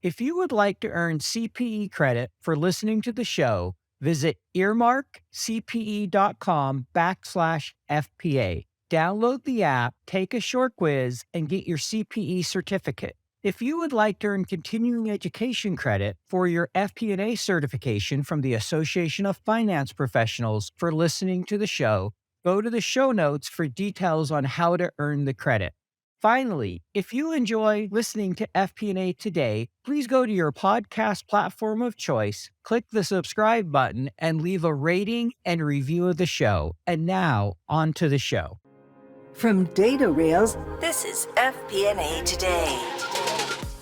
If you would like to earn CPE credit for listening to the show, visit earmarkcpe.com/FPA. Download the app, take a short quiz, and get your CPE certificate. If you would like to earn continuing education credit for your FP&A certification from the Association of Finance Professionals for listening to the show, go to the show notes for details on how to earn the credit. Finally, if you enjoy listening to FP&A today, please go to your podcast platform of choice, click the subscribe button, and leave a rating and review of the show. And now, on to the show. From Datarails, this is FP&A Today.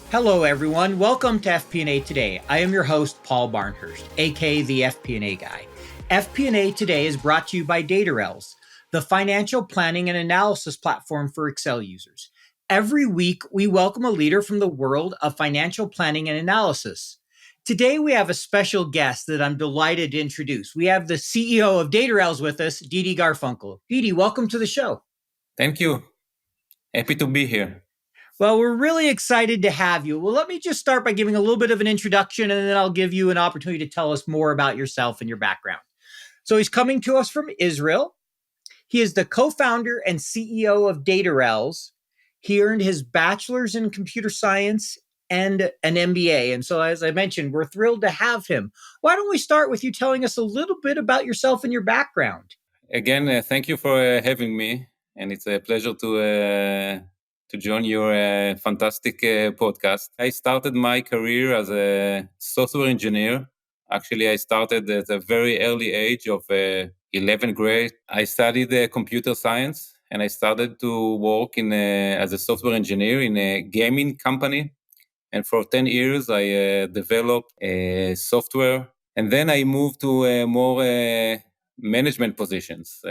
Hello, everyone. Welcome to FP&A Today. I am your host, Paul Barnhurst, aka the FP&A Guy. FP&A Today is brought to you by Datarails, the financial planning and analysis platform for Excel users. Every week, we welcome a leader from the world of financial planning and analysis. Today, we have a special guest that I'm delighted to introduce. We have the CEO of Datarails with us, Didi Gurfinkel. Didi, welcome to the show. Thank you. Happy to be here. Well, we're really excited to have you. Well, let me just start by giving a little bit of an introduction, and then I'll give you an opportunity to tell us more about yourself and your background. So he's coming to us from Israel. He is the co-founder and CEO of Datarails. He earned his bachelor's in computer science and an MBA. And so, as I mentioned, we're thrilled to have him. Why don't we start with you telling us a little bit about yourself and your background? Again, thank you for having me. And it's a pleasure to join your fantastic podcast. I started my career as a software engineer. Actually, I started at a very early age of 11th grade. I studied computer science, and I started to work as a software engineer in a gaming company. And for 10 years, I developed software. And then I moved to more management positions.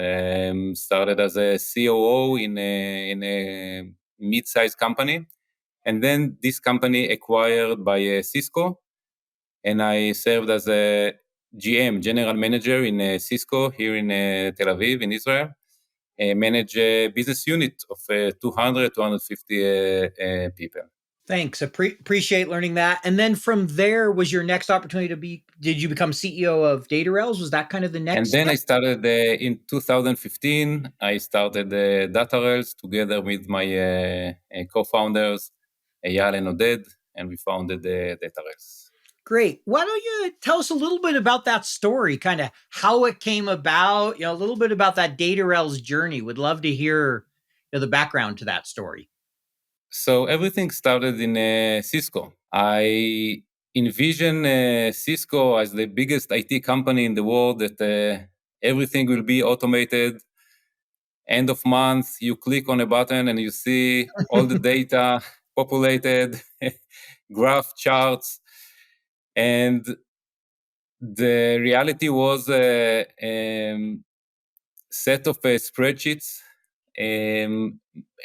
Started as a COO in a mid-sized company. And then this company acquired by Cisco. And I served as a GM, general manager in Cisco here in Tel Aviv, in Israel. Manage a business unit of 200, 250 people. Thanks. Appreciate learning that. And then from there, was your next opportunity did you become CEO of Datarails? Was that kind of the next And then step? I started in 2015, I started Datarails together with my co-founders, Eyal and Oded, and we founded Datarails. Great. Why don't you tell us a little bit about that story, kind of how it came about, a little bit about that Datarails journey. Would love to hear the background to that story. So everything started in Cisco. I envision Cisco as the biggest IT company in the world, that everything will be automated. End of month, you click on a button and you see all the data populated, graph charts. And the reality was a set of spreadsheets, a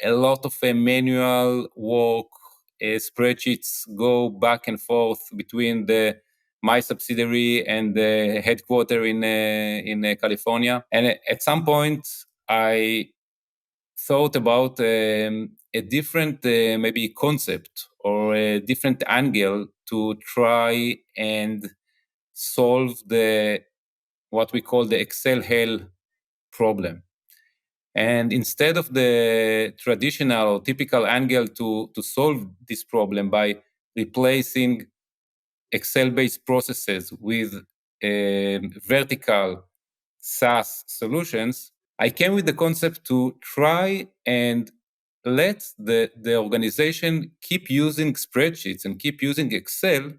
lot of manual work. Spreadsheets go back and forth between my subsidiary and the headquarters in California. And at some point, I thought about a different maybe concept or a different angle to try and solve what we call the Excel hell problem. And instead of the traditional or typical angle to solve this problem by replacing Excel-based processes with vertical SaaS solutions, I came with the concept to try and let the organization keep using spreadsheets and keep using Excel,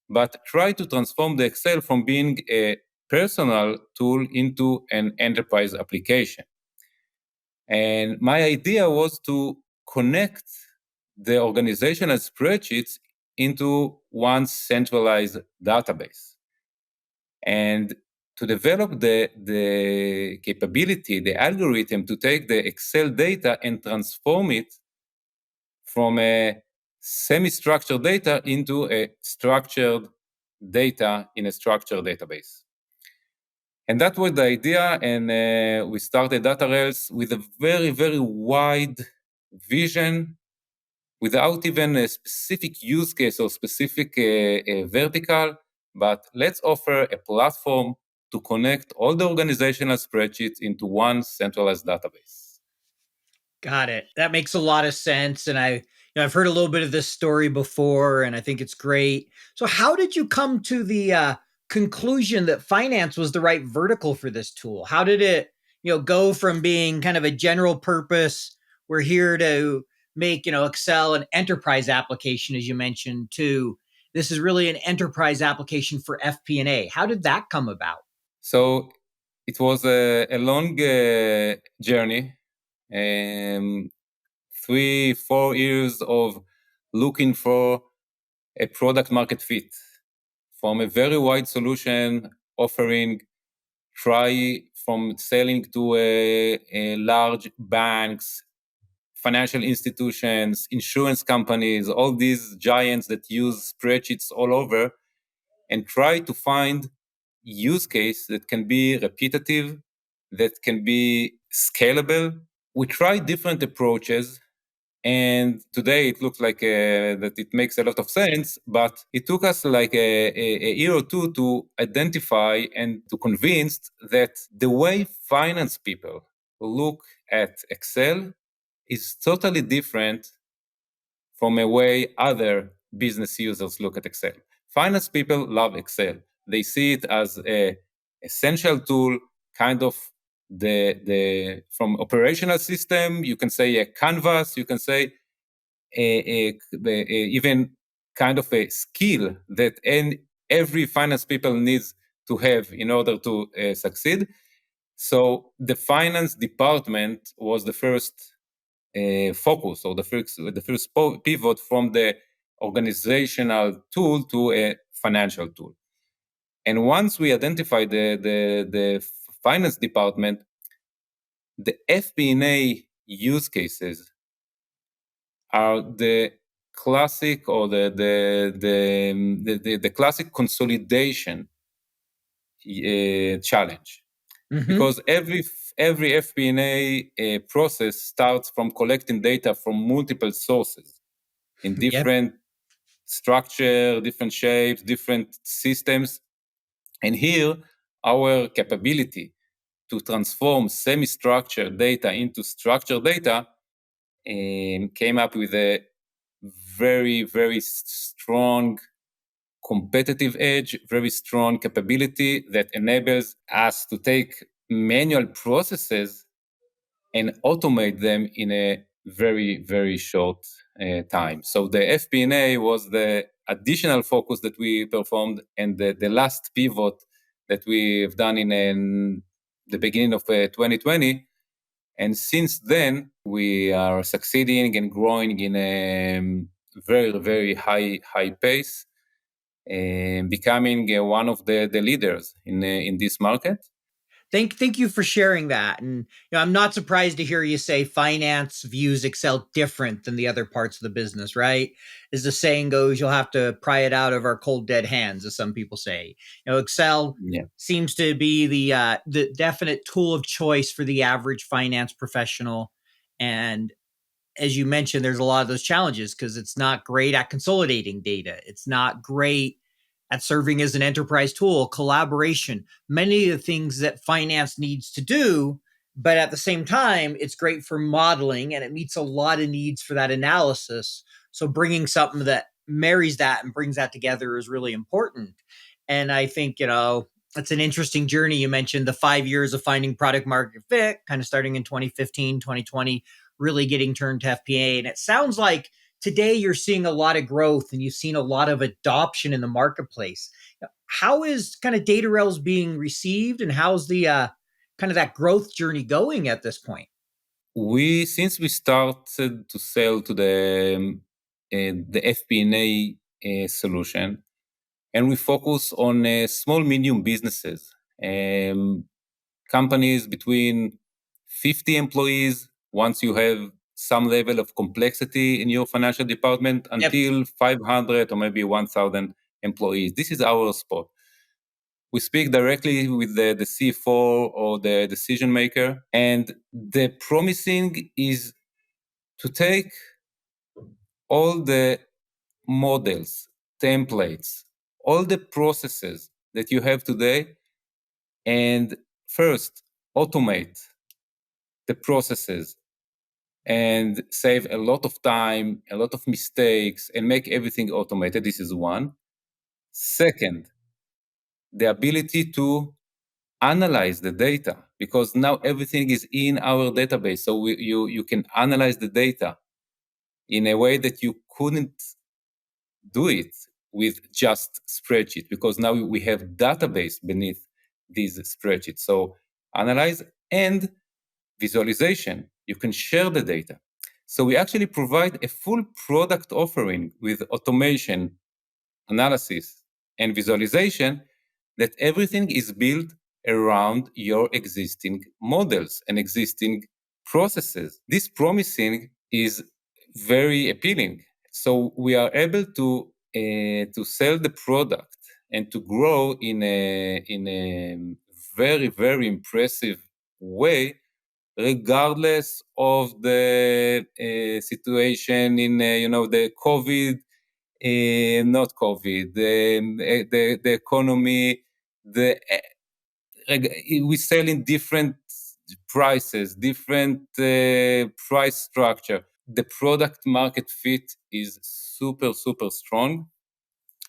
but try to transform the Excel from being a personal tool into an enterprise application. And my idea was to connect the organizational spreadsheets into one centralized database. And to develop the capability, the algorithm to take the Excel data and transform it from a semi-structured data into a structured data in a structured database. And that was the idea, and we started Datarails with a very, very wide vision without even a specific use case or specific vertical, but let's offer a platform to connect all the organizational spreadsheets into one centralized database. Got it. That makes a lot of sense. And I've heard a little bit of this story before, and I think it's great. So, how did you come to the conclusion that finance was the right vertical for this tool? How did it, go from being kind of a general purpose, we're here to make, Excel an enterprise application, as you mentioned, to this is really an enterprise application for FP&A. How did that come about? So it was a long journey, 3-4 years of looking for a product market fit from a very wide solution offering try from selling to large banks, financial institutions, insurance companies, all these giants that use spreadsheets all over, and try to find use case that can be repetitive, that can be scalable. We tried different approaches, and today it looks like that it makes a lot of sense, but it took us like a year or two to identify and to convince that the way finance people look at Excel is totally different from a way other business users look at Excel. Finance people love Excel. They see it as a essential tool, kind of the from operational system. You can say a canvas. You can say even kind of a skill that every finance people needs to have in order to succeed. So the finance department was the first focus or the first pivot from the organizational tool to a financial tool. And once we identified the finance department, the FP&A use cases are the classic or the classic consolidation challenge, Mm-hmm. because every FP&A process starts from collecting data from multiple sources in Yep. different structure, different shapes, different systems. And here, our capability to transform semi-structured data into structured data came up with a very, very strong competitive edge, very strong capability that enables us to take manual processes and automate them in a very, very short time. So the FP&A was the additional focus that we performed, and the last pivot that we've done in the beginning of 2020. And since then, we are succeeding and growing in a very, very high pace, and becoming one of the leaders in this market. Thank you for sharing that. And I'm not surprised to hear you say finance views Excel different than the other parts of the business, right? As the saying goes, you'll have to pry it out of our cold dead hands, as some people say. Excel Yeah. seems to be the definite tool of choice for the average finance professional. And as you mentioned, there's a lot of those challenges because it's not great at consolidating data. It's not great at serving as an enterprise tool, collaboration, many of the things that finance needs to do. But at the same time, it's great for modeling and it meets a lot of needs for that analysis. So bringing something that marries that and brings that together is really important. And I think, it's an interesting journey. You mentioned the 5 years of finding product market fit, kind of starting in 2015, 2020, really getting turned to FPA. And it sounds like today you're seeing a lot of growth and you've seen a lot of adoption in the marketplace. How is kind of Datarails being received, and how's the kind of that growth journey going at this point? Since we started to sell to the FP&A solution, and we focus on small medium businesses, companies between 50 employees, once you have some level of complexity in your financial department, Yep. until 500 or maybe 1,000 employees. This is our spot. We speak directly with the CFO or the decision maker, and the promising is to take all the models, templates, all the processes that you have today, and first automate the processes and save a lot of time, a lot of mistakes, and make everything automated. This is one. Second, the ability to analyze the data, because now everything is in our database. So you can analyze the data in a way that you couldn't do it with just spreadsheet, because now we have database beneath these spreadsheets. So analyze and visualization. You can share the data. So we actually provide a full product offering with automation, analysis, and visualization, that everything is built around your existing models and existing processes. This promising is very appealing. So we are able to sell the product and to grow in a very, very impressive way, regardless of the situation in the COVID, not COVID, the economy, we sell in different prices, different price structure. The product market fit is super, super strong.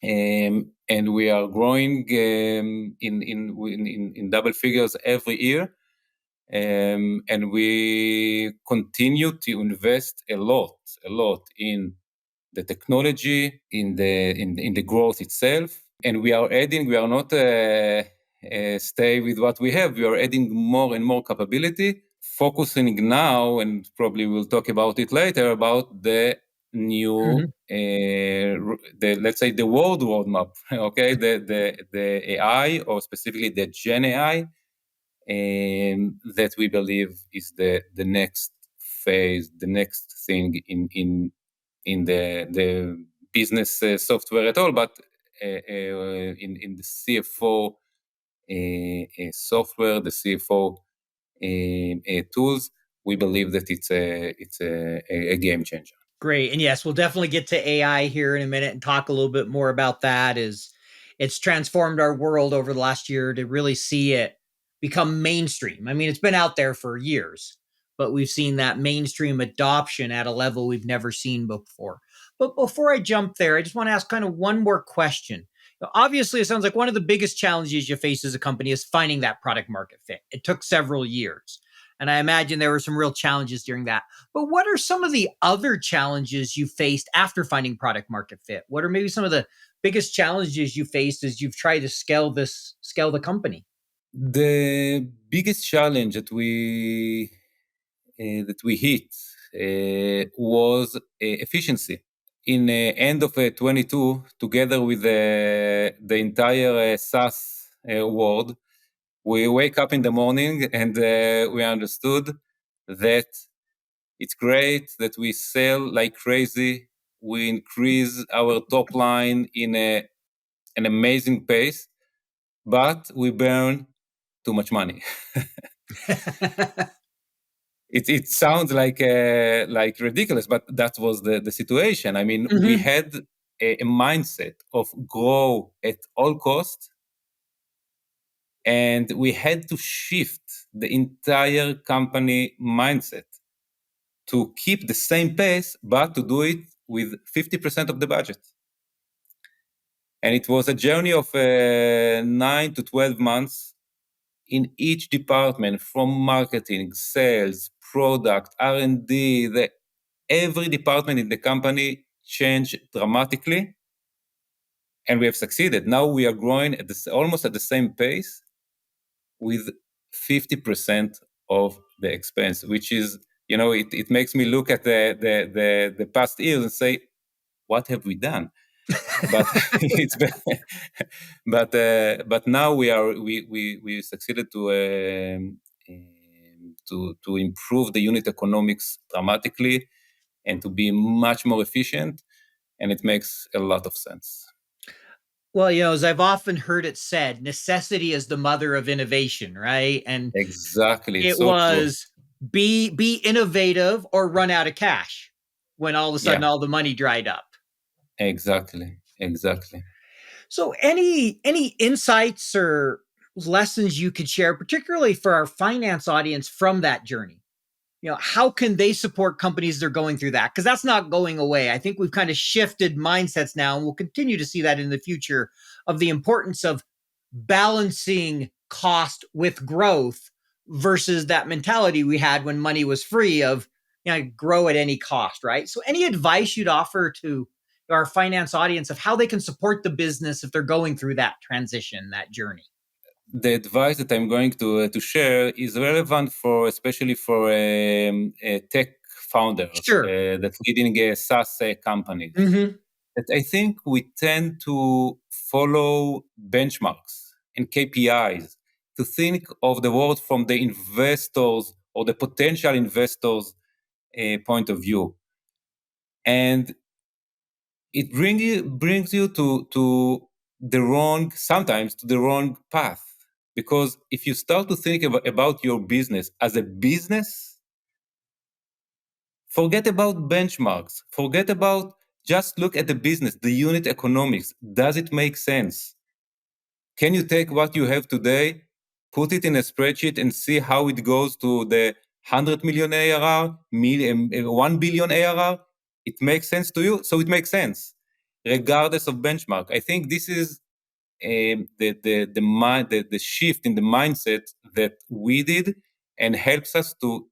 And we are growing in double figures every year. And we continue to invest a lot in the technology, in the growth itself. And we are adding, we are not stay with what we have. We are adding more and more capability, focusing now, and probably we'll talk about it later, about the new, let's say the world roadmap, okay? The AI, or specifically the Gen AI, that we believe is the next phase, the next thing in the business software at all, but in the CFO software, the CFO tools, we believe that it's a game changer. Great. And yes, we'll definitely get to AI here in a minute and talk a little bit more about that, as it's transformed our world over the last year to really see it become mainstream. I mean, it's been out there for years, but we've seen that mainstream adoption at a level we've never seen before. But before I jump there, I just want to ask kind of one more question. Obviously, it sounds like one of the biggest challenges you face as a company is finding that product market fit. It took several years. And I imagine there were some real challenges during that. But what are some of the other challenges you faced after finding product market fit? What are maybe some of the biggest challenges you faced as you've tried to scale the company? The biggest challenge that we hit was efficiency. In end of 22, together with the entire SaaS world, we wake up in the morning and we understood that it's great that we sell like crazy. We increase our top line in an amazing pace, but we burn too much money. It sounds like ridiculous, but that was the situation. I mean, we had a mindset of grow at all costs, and we had to shift the entire company mindset to keep the same pace, but to do it with 50% of the budget. And it was a journey of 9 to 12 months in each department, from marketing, sales, product, R&D. Every department in the company changed dramatically, and we have succeeded. Now we are growing almost at the same pace with 50% of the expense, which is, it makes me look at the past years and say, what have we done? But it's but now we succeeded to improve the unit economics dramatically and to be much more efficient, and it makes a lot of sense. Well, as I've often heard it said, necessity is the mother of innovation, right? And Exactly, it's it so true. was be innovative or run out of cash. when all of a sudden Yeah, all the money dried up. exactly. So any insights or lessons you could share, particularly for our finance audience from that journey? How can they support companies that are going through that? Because that's not going away. I think we've kind of shifted mindsets now, and we'll continue to see that in the future of the importance of balancing cost with growth versus that mentality we had when money was free of grow at any cost, right? So any advice you'd offer to our finance audience of how they can support the business if they're going through that transition, that journey? The advice that I'm going to share is relevant for especially for tech founders Sure. that leading SaaS companies. Mm-hmm. That I think we tend to follow benchmarks and KPIs to think of the world from the investors or the potential investors' point of view, and it brings you to the wrong, sometimes to the wrong path. Because if you start to think about your business as a business, forget about benchmarks, forget about, just look at the business, the unit economics. Does it make sense? Can you take what you have today, put it in a spreadsheet and see how it goes to the 100 million ARR, 1 billion ARR? It makes sense to you? So it makes sense, regardless of benchmark. I think this is the shift in the mindset that we did, and helps us to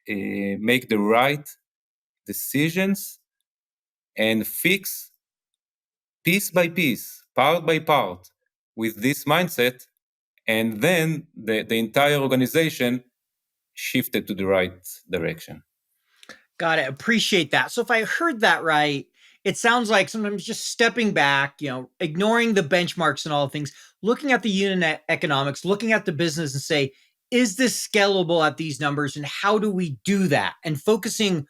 make the right decisions and fix piece by piece, part by part, with this mindset, and then the entire organization shifted to the right direction. Got it. Appreciate that. So if I heard that right, it sounds like sometimes just stepping back, ignoring the benchmarks and all the things, looking at the unit economics, looking at the business and say, is this scalable at these numbers and how do we do that? And focusing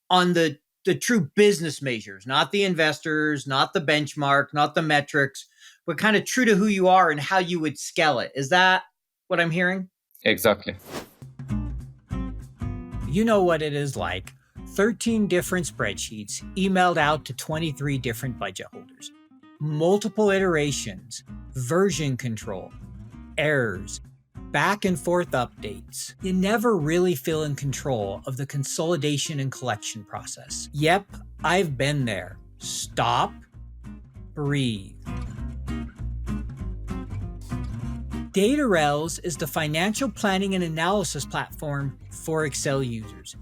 on the true business measures, not the investors, not the benchmark, not the metrics, but kind of true to who you are and how you would scale it. Is that what I'm hearing? Exactly. You know what it is like. 13 different spreadsheets emailed out to 23 different budget holders, multiple iterations, version control, errors, back and forth updates. You never really feel in control of the consolidation and collection process. Yep, I've been there. Stop, breathe. Datarails is the financial planning and analysis platform for Excel users.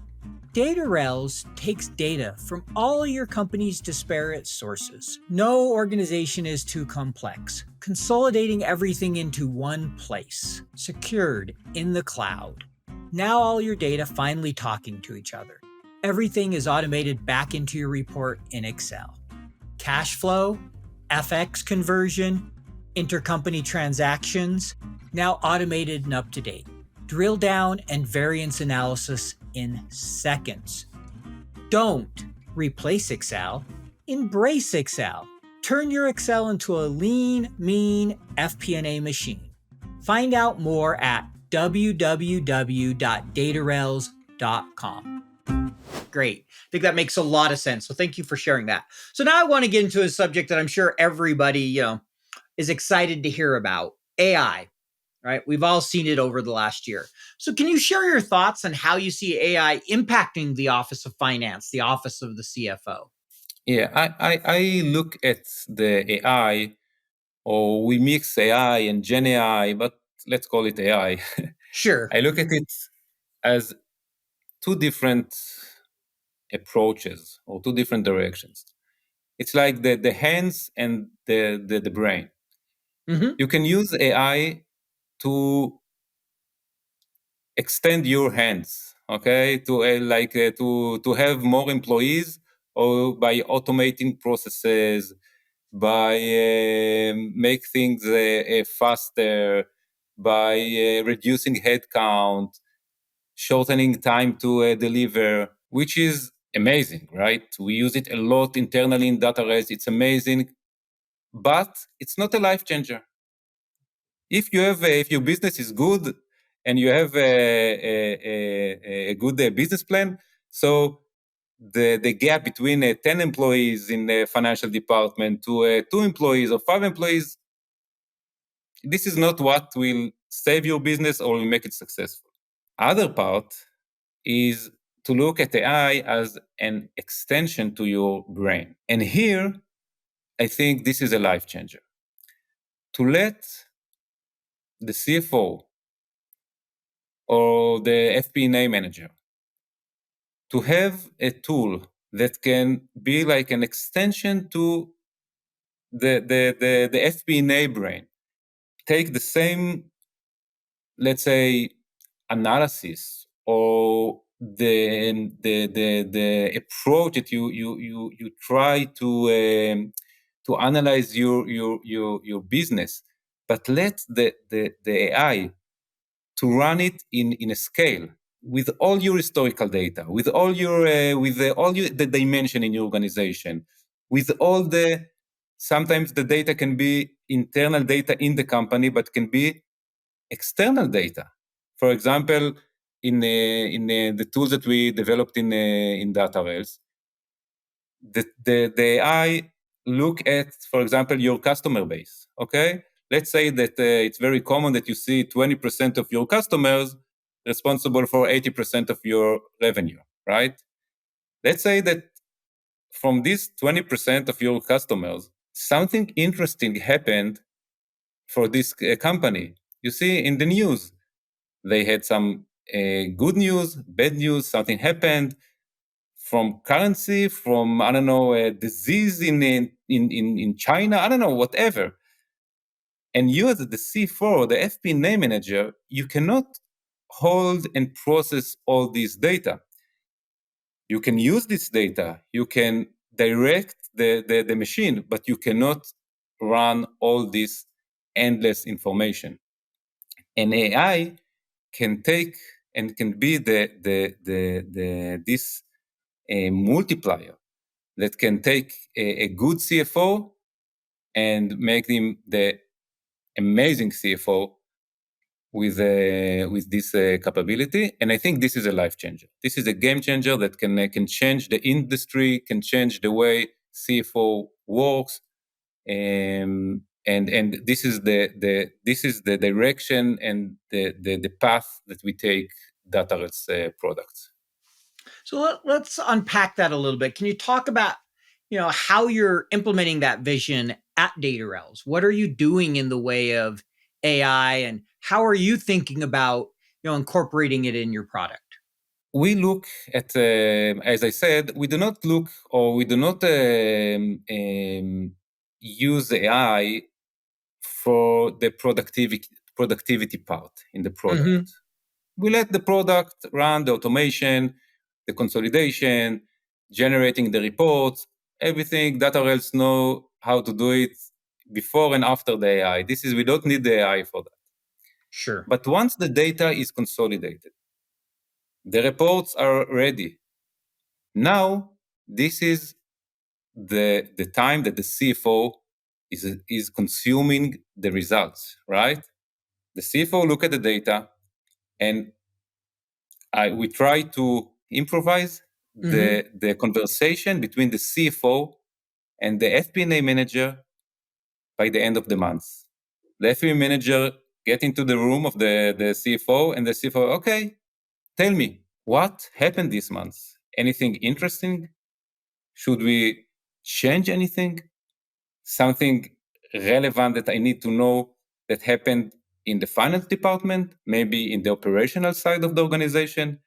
Datarails takes data from all your company's disparate sources. No organization is too complex, consolidating everything into one place, secured in the cloud. Now all your data finally talking to each other. Everything is automated back into your report in Excel. Cash flow, FX conversion, intercompany transactions, now automated and up to date. Drill down and variance analysis in seconds. Don't replace Excel, embrace Excel. Turn your Excel into a lean, mean FP&A machine. Find out more at www.datarails.com. Great. I think that makes a lot of sense. So thank you for sharing that. So now I want to get into a subject that I'm sure everybody, is excited to hear about, AI. Right? We've all seen it over the last year. So can you share your thoughts on how you see AI impacting the Office of Finance, the Office of the CFO? Yeah, I look at the AI, or we mix AI and Gen AI, but let's call it AI. Sure. I look at it as two different approaches or two different directions. It's like the hands and the brain. Mm-hmm. You can use AI to extend your hands, okay, to have more employees, or by automating processes, by make things faster, by reducing headcount, shortening time to deliver, which is amazing, right? We use it a lot internally in Datarails. It's amazing, but it's not a life changer. If your business is good and you have a good business plan, so the gap between 10 employees in the financial department to 2 employees or 5 employees, this is not what will save your business or will make it successful. Other part is to look at AI as an extension to your brain. And here, I think this is a life changer. To let the CFO or the FP&A manager to have a tool that can be like an extension to the FP&A brain. Take the same, let's say, analysis or the approach that you try to analyze your business, but let the AI to run it in a scale with all your historical data, with all your the dimension in your organization, with all the sometimes the data can be internal data in the company, but can be external data. For example, in the tools that we developed in Datarails, the AI look at, for example, your customer base. Okay, let's say that it's very common that you see 20% of your customers responsible for 80% of your revenue, right? Let's say that from these 20% of your customers, something interesting happened for this company. You see in the news, they had some good news, bad news, something happened from currency, from, I don't know, a disease in China, I don't know, whatever. And you as the C4, the FP&A manager, you cannot hold and process all this data. You can use this data, you can direct the machine, but you cannot run all this endless information. And AI can take and can be this multiplier that can take a good CFO and make him the amazing CFO with this capability. And I think this is a life changer. This is a game changer that can change the industry, can change the way CFO works. And this is the direction and the path that we take Datarails products. So let's unpack that a little bit. Can you talk about, how you're implementing that vision at Datarails? What are you doing in the way of AI, and how are you thinking about, incorporating it in your product? We look at, as I said, we do not look or we do not use AI for the productivity part in the product. Mm-hmm. We let the product run the automation, the consolidation, generating the reports, everything. Datarails know how to do it before and after the AI. We don't need the AI for that. Sure. But once the data is consolidated, the reports are ready. Now, this is the time that the CFO is consuming the results, right? The CFO look at the data, and we try to improvise the conversation between the CFO and the FP&A manager by the end of the month. The FP&A manager get into the room of the CFO, and the CFO, okay, tell me, what happened this month? Anything interesting? Should we change anything? Something relevant that I need to know that happened in the finance department, maybe in the operational side of the organization,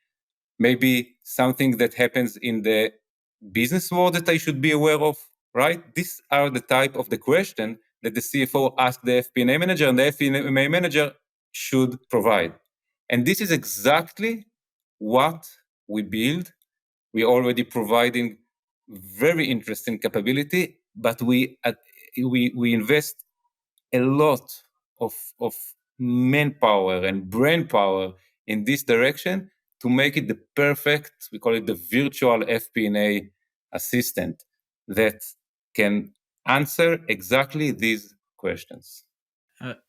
maybe something that happens in the business world that I should be aware of, right? These are the type of the question that the CFO asks the FP&A manager, and the FP&A manager should provide. And this is exactly what we build. We're already providing very interesting capability, but we invest a lot of manpower and brain power in this direction to make it the perfect, we call it the virtual FP&A assistant that can answer exactly these questions.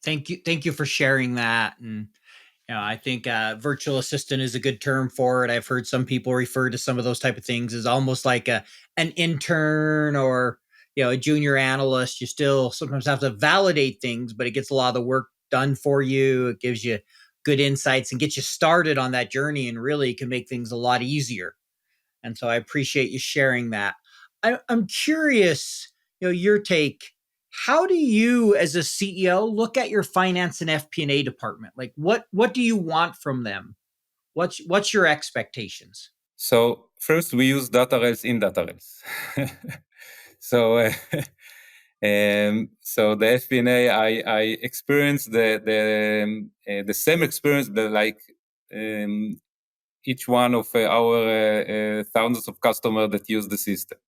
Thank you for sharing that. And Yeah, I think virtual assistant is a good term for it. I've heard some people refer to some of those type of things as almost like an intern or a junior analyst. You still sometimes have to validate things, but it gets a lot of the work done for you. It gives you good insights and gets you started on that journey, and really can make things a lot easier. And so I appreciate you sharing that. I'm curious, your take. How do you, as a CEO, look at your finance and FP&A department? Like, what do you want from them? What's your expectations? So first, we use Datarails in Datarails. so so the FP&A, I experienced the same experience that like each one of our thousands of customers that use the system.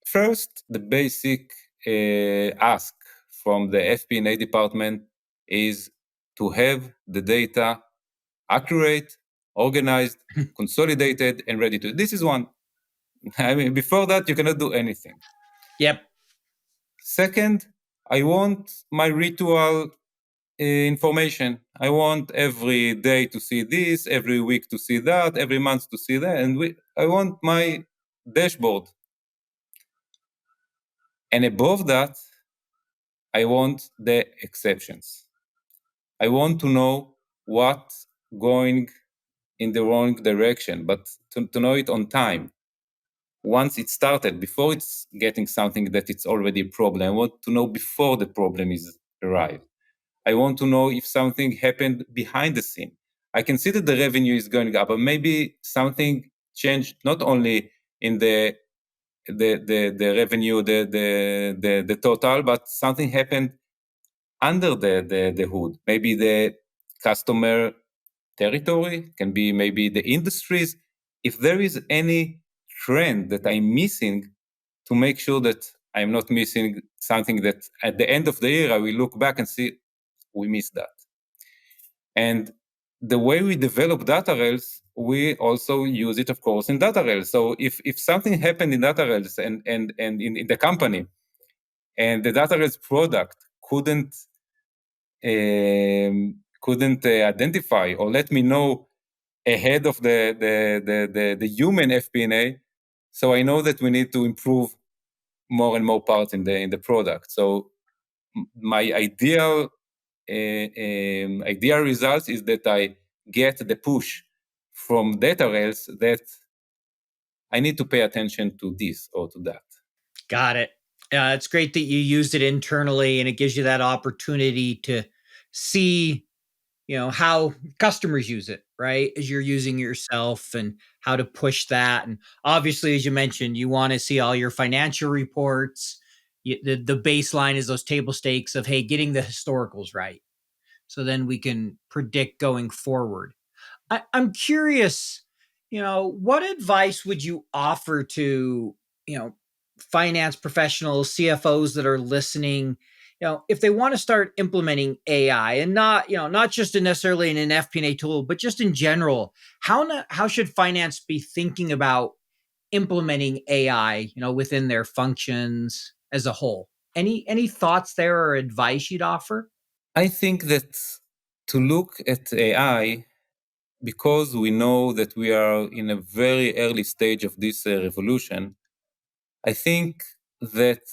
First, the basic ask from the FP&A department is to have the data accurate, organized, consolidated, and ready to. This is one. I mean, before that, you cannot do anything. Yep. Second, I want my ritual information. I want every day to see this, every week to see that, every month to see that, and I want my dashboard. And above that, I want the exceptions. I want to know what's going in the wrong direction, but to know it on time. Once it started, before it's getting something that it's already a problem, I want to know before the problem is arrived. I want to know if something happened behind the scene. I can see that the revenue is going up, but maybe something changed not only in the revenue, the total, but something happened under the hood. Maybe the customer territory, can be maybe the industries. If there is any trend that I'm missing, to make sure that I'm not missing something that at the end of the year I will look back and see we missed that. And the way we develop Datarails, we also use it, of course, in Datarails. So if something happened in Datarails and in the company, and the Datarails product couldn't identify or let me know ahead of the human FP&A, so I know that we need to improve more and more parts in the product. So my ideal result is that I get the push from Datarails that I need to pay attention to this or to that. Got it. It's great that you used it internally, and it gives you that opportunity to see how customers use it, right, as you're using it yourself, and how to push that. And obviously, as you mentioned, you want to see all your financial reports. The baseline is those table stakes of, hey, getting the historicals right, so then we can predict going forward. I'm curious, what advice would you offer to, finance professionals, CFOs that are listening, if they want to start implementing AI, and not just necessarily in an FP&A tool, but just in general, how should finance be thinking about implementing AI, within their functions as a whole? Any thoughts there or advice you'd offer? I think that to look at AI, because we know that we are in a very early stage of this revolution, I think that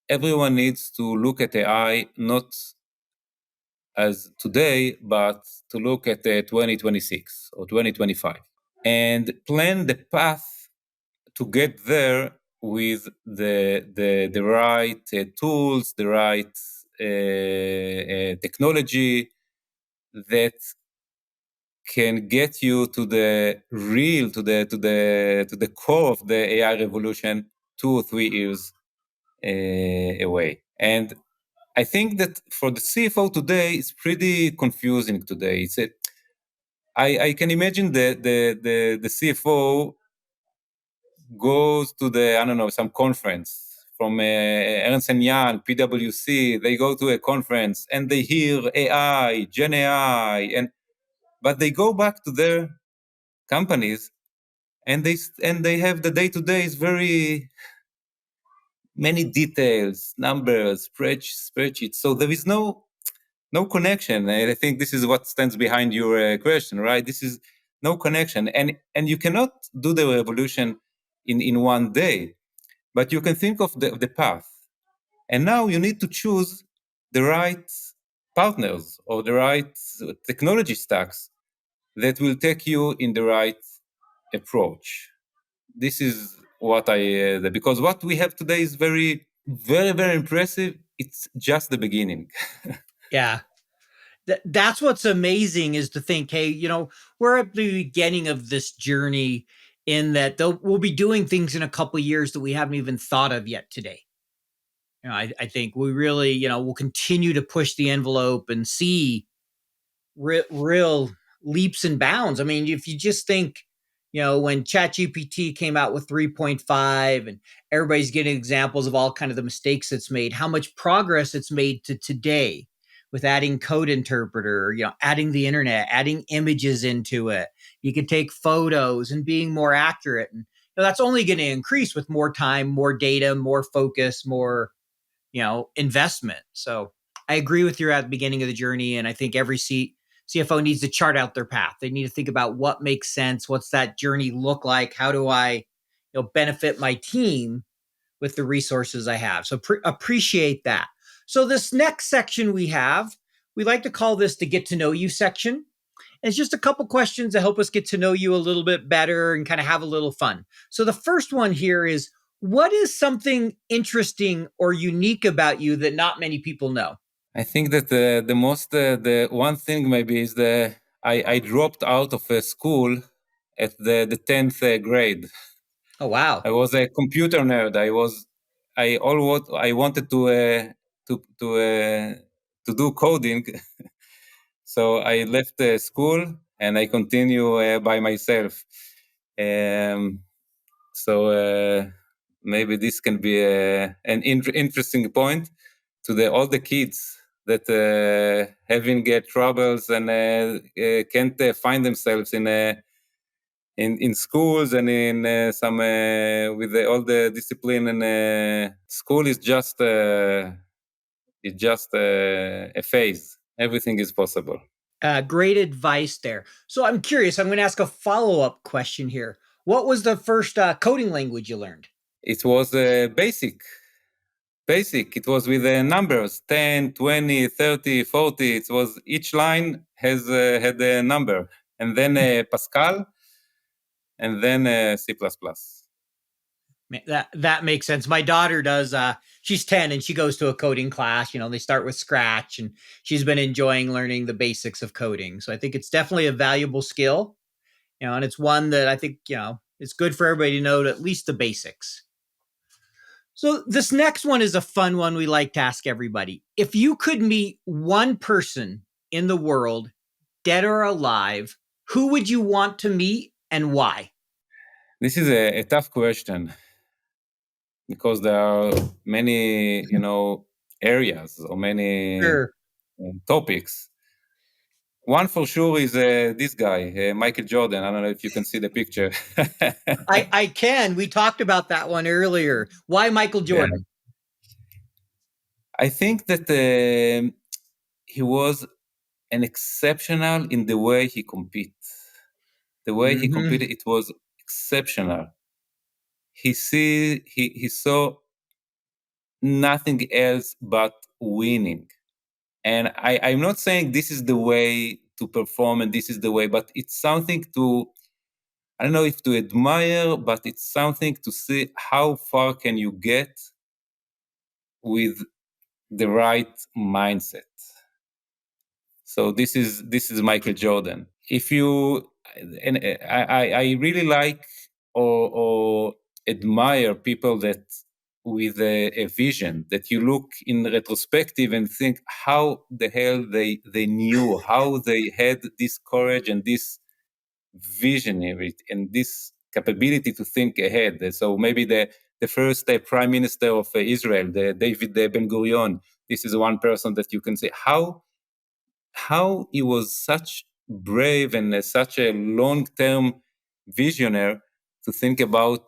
everyone needs to look at AI not as today, but to look at 2026 or 2025 and plan the path to get there with the right tools, the right technology that can get you to the real, to the core of the AI revolution 2 or 3 years away. And I think that for the CFO today, it's pretty confusing today. I can imagine the CFO goes to I don't know, some conference from Ernst & Young, PwC. They go to a conference and they hear AI, Gen AI, but they go back to their companies and they have the day-to-day is very many details, numbers, spreadsheets. So there is no no connection. And I think this is what stands behind your question, right? This is no connection, and you cannot do the revolution in one day, but you can think of the path. And now you need to choose the right partners or the right technology stacks that will take you in the right approach. This is what because what we have today is very, very, very impressive. It's just the beginning. Yeah. That's what's amazing is to think, hey, we're at the beginning of this journey in that we'll be doing things in a couple of years that we haven't even thought of yet today. I think we really, will continue to push the envelope and see real leaps and bounds. I mean, if you just think, when ChatGPT came out with 3.5 and everybody's getting examples of all kind of the mistakes it's made, how much progress it's made to today with adding code interpreter, adding the internet, adding images into it. You can take photos and being more accurate. And that's only going to increase with more time, more data, more focus, more, investment. So I agree with you at the beginning of the journey. And I think every CFO needs to chart out their path. They need to think about what makes sense. What's that journey look like? How do I, benefit my team with the resources I have? So appreciate that. So this next section we like to call this the get to know you section. And it's just a couple questions to help us get to know you a little bit better and kind of have a little fun. So the first one here is, what is something interesting or unique about you that not many people know? I think that the one thing maybe is I dropped out of school at the 10th grade. Oh, wow. I was a computer nerd. I wanted to to uh, to do coding, so I left school and I continue by myself. Um, so maybe this can be an interesting point to all the kids that having troubles and can't find themselves in schools and in some with all the discipline, and school is just a phase. Everything is possible. Great advice there. So I'm curious. I'm going to ask a follow-up question here. What was the first coding language you learned? It was basic. It was with numbers 10, 20, 30, 40. It was each line had a number, and then Pascal, and then C++. That makes sense. My daughter does. She's 10 and she goes to a coding class. They start with Scratch, and she's been enjoying learning the basics of coding. So I think it's definitely a valuable skill, and it's one that I think it's good for everybody to know at least the basics. So this next one is a fun one we like to ask everybody. If you could meet one person in the world, dead or alive, who would you want to meet and why? This is a tough question because there are many, areas or many Sure. topics. One for sure is this guy, Michael Jordan. I don't know if you can see the picture. I can. We talked about that one earlier. Why Michael Yeah. Jordan? I think that he was an exceptional in the way he competes. The way he Mm-hmm. competed, it was exceptional. He saw nothing else but winning. And I'm not saying this is the way to perform and this is the way, but it's something to, I don't know if to admire, but it's something to see how far can you get with the right mindset. So this is Michael Jordan. If you and I really like or admire people that with a vision, that you look in retrospective and think how the hell they knew, how they had this courage and this visionary and this capability to think ahead. So maybe the first prime minister of Israel, the David Ben Gurion, this is one person that you can say how he was such brave and such a long-term visionary to think about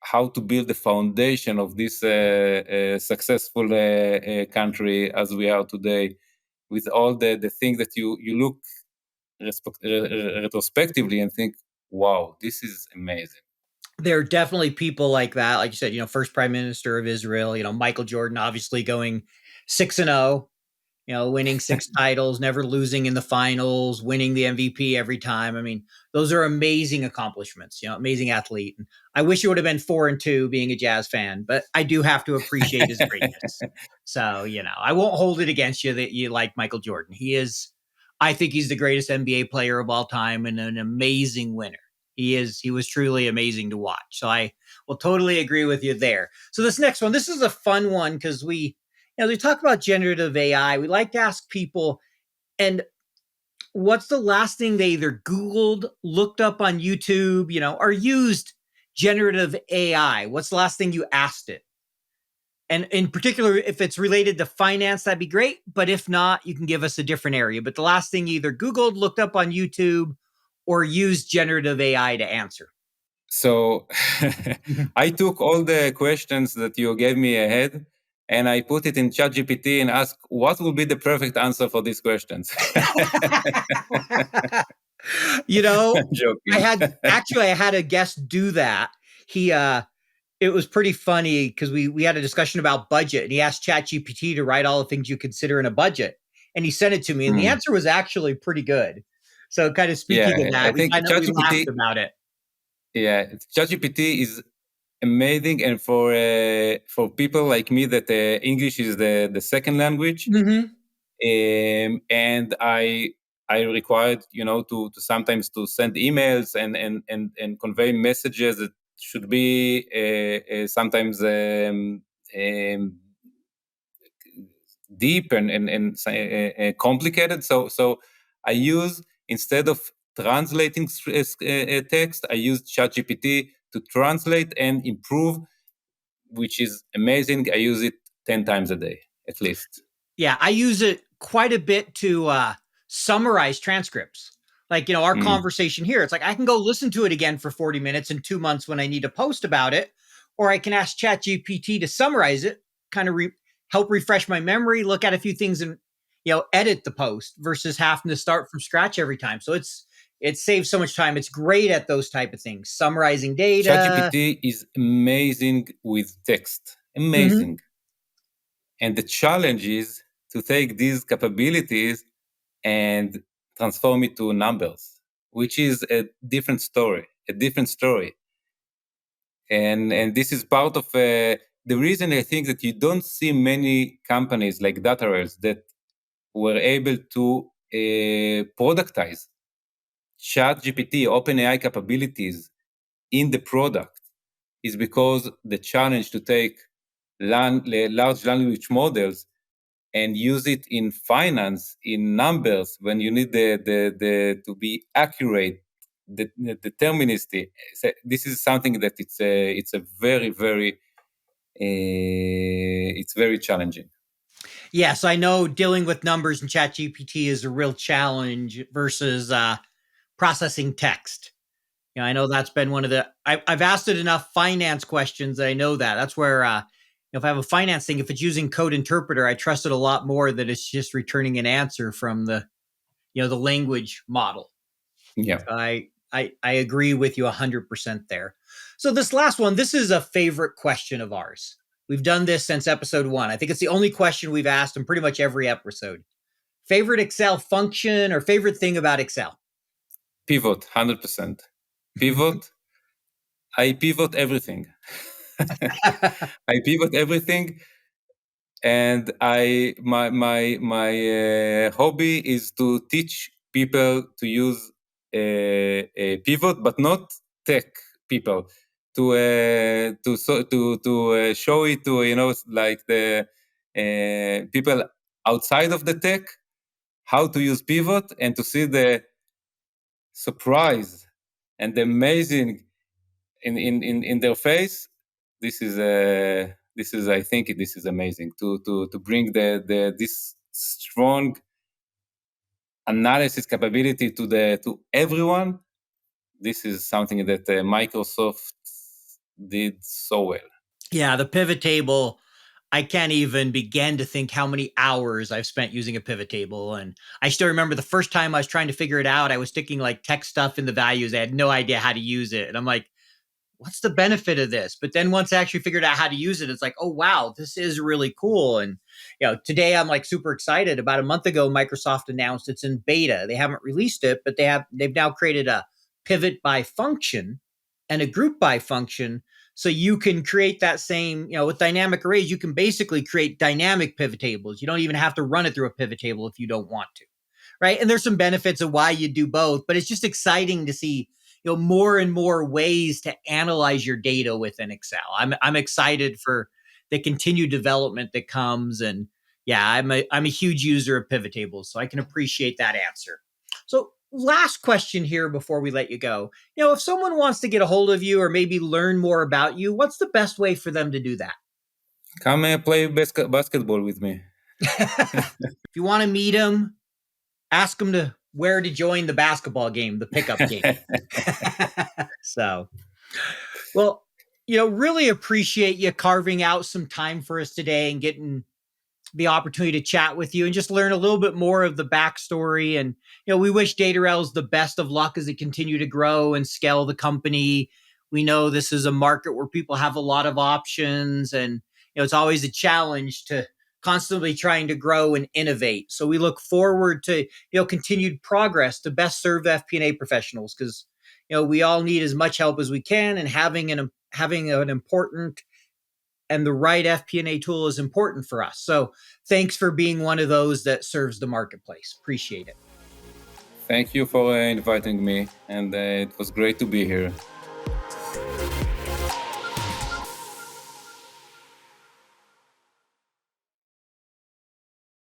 how to build the foundation of this successful country as we are today. with all the thing that you look retrospectively and think, wow, this is amazing. There are definitely people like that. Like you said, first prime minister of Israel, Michael Jordan, obviously going 6-0, winning 6 titles, never losing in the finals, winning the MVP every time. I mean, those are amazing accomplishments, amazing athlete. And I wish it would have been 4-2 being a Jazz fan, but I do have to appreciate his greatness. So, I won't hold it against you that you like Michael Jordan. I think he's the greatest NBA player of all time and an amazing winner. He was truly amazing to watch. So I will totally agree with you there. So this next one, this is a fun one because as we talk about generative AI, we like to ask people, and what's the last thing they either Googled, looked up on YouTube, or used generative AI? What's the last thing you asked it? And in particular, if it's related to finance, that'd be great. But if not, you can give us a different area. But the last thing you either Googled, looked up on YouTube, or used generative AI to answer. So I took all the questions that you gave me ahead and I put it in ChatGPT and asked what will be the perfect answer for these questions. I'm joking. I had a guest do that. It was pretty funny because we had a discussion about budget and he asked ChatGPT to write all the things you consider in a budget. And he sent it to me and the answer was actually pretty good. So kind of speaking of I that, think we laughed about it. Yeah, ChatGPT is amazing, and for people like me that English is the second language, and I required to sometimes to send emails and convey messages that should be sometimes deep and complicated. So I use, instead of translating text, I use ChatGPT to translate and improve, which is amazing. I use it 10 times a day, at least. Yeah, I use it quite a bit to summarize transcripts. Like, our conversation here, it's like I can go listen to it again for 40 minutes in 2 months when I need to post about it, or I can ask ChatGPT to summarize it, kind of help refresh my memory, look at a few things and, edit the post versus having to start from scratch every time. So it saves so much time. It's great at those type of things, summarizing data. ChatGPT is amazing with text, amazing. And the challenge is to take these capabilities and transform it to numbers, which is a different story. And this is part of the reason I think that you don't see many companies like Datarails that were able to productize ChatGPT, OpenAI capabilities in the product, is because the challenge to take large language models and use it in finance, in numbers, when you need the to be accurate, the deterministic. So this is something that it's a very, very it's very challenging. Yes, I know dealing with numbers in ChatGPT is a real challenge versus processing text. I know that's been one of the. I've asked it enough finance questions that I know that. That's where if I have a finance thing, if it's using code interpreter, I trust it a lot more that it's just returning an answer from the the language model. Yeah. So I agree with you 100% there. So this last one, this is a favorite question of ours. We've done this since episode 1. I think it's the only question we've asked in pretty much every episode. Favorite Excel function or favorite thing about Excel? Pivot, 100%. Pivot. I pivot everything. I pivot everything, and my hobby is to teach people to use a pivot, but not tech people. To show it to like the people outside of the tech how to use pivot, and to see the surprise and the amazing in their face. This is I think this is amazing to bring the this strong analysis capability to everyone. This is something that Microsoft did so well. Yeah, the pivot table. I can't even begin to think how many hours I've spent using a pivot table. And I still remember the first time I was trying to figure it out, I was sticking like text stuff in the values. I had no idea how to use it. And I'm like, what's the benefit of this? But then once I actually figured out how to use it, it's like, oh, wow, this is really cool. And, today I'm like super excited. About a month ago, Microsoft announced it's in beta. They haven't released it, but they've now created a pivot by function and a group by function. So you can create that same, with dynamic arrays, you can basically create dynamic pivot tables. You don't even have to run it through a pivot table if you don't want to. Right. And there's some benefits of why you do both, but it's just exciting to see, more and more ways to analyze your data within Excel. I'm excited for the continued development that comes. And yeah, I'm a huge user of pivot tables, so I can appreciate that answer. So last question here before we let you go. If someone wants to get a hold of you or maybe learn more about you, what's the best way for them to do that? Come play basketball with me. If you want to meet them, ask them to where to join the basketball game, the pickup game. So, well, really appreciate you carving out some time for us today and getting the opportunity to chat with you and just learn a little bit more of the backstory. And, we wish Datarails the best of luck as they continue to grow and scale the company. We know this is a market where people have a lot of options, and, it's always a challenge to constantly trying to grow and innovate. So we look forward to, continued progress to best serve FP&A professionals, because, we all need as much help as we can, and having an important and the right FP&A tool is important for us. So thanks for being one of those that serves the marketplace. Appreciate it. Thank you for inviting me, and it was great to be here.